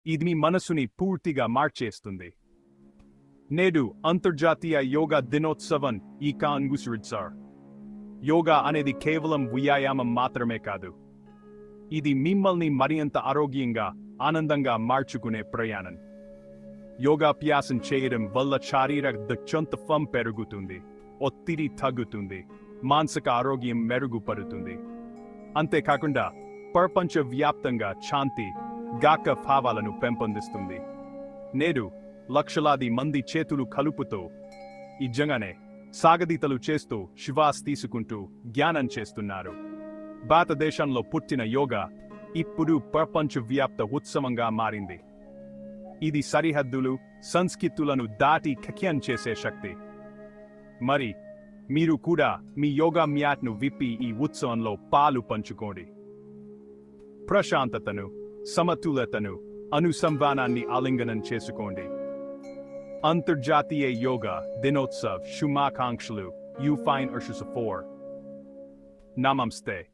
ఇది మీ మనసుని పూర్తిగా మార్చేస్తుంది. నేడు అంతర్జాతీయ యోగా దినోత్సవం ఈ కాన్గుసురుడ్సార్. యోగా అనేది కేవలం వ్యాయామం మాత్రమే కాదు. ఇది మిమ్మల్ని మరింత ఆరోగ్యంగా, ఆనందంగా మార్చుకునే ప్రయాణం. యోగాభ్యాసం చేయడం వల్ల శారీరక దక్షత పెరుగుతుంది, ఒత్తిడి తగ్గుతుంది, మానసిక ఆరోగ్యం మెరుగుపడుతుంది. అంతేకాకుండా ప్రపంచవ్యాప్తంగా శాంతి, గాక భావాలను పెంపొందిస్తుంది. నేడు లక్షలాది మంది చేతులు కలుపుతూ నిజంగానే సాగదీతలు చేస్తూ శ్వాస తీసుకుంటూ ధ్యానం చేస్తున్నారు. భారతదేశంలో పుట్టిన యోగా ఇప్పుడు ప్రపంచవ్యాప్త ఉత్సవంగా మారింది. ఇది సరిహద్దులు, సంస్కృతులను దాటి ఖక్యం చేసే శక్తి. మరి మీరు కూడా మీ యోగా మ్యాట్ను విప్పి ఈ ఉత్సవంలో పాలు పంచుకోండి. ప్రశాంతతను, సమతుల్యతను, అనుసంధానాన్ని ఆలింగనం చేసుకోండి. అంతర్జాతీయ యోగా దినోత్సవ్ శుభాకాంక్షలు. You fine 4. నమస్తే.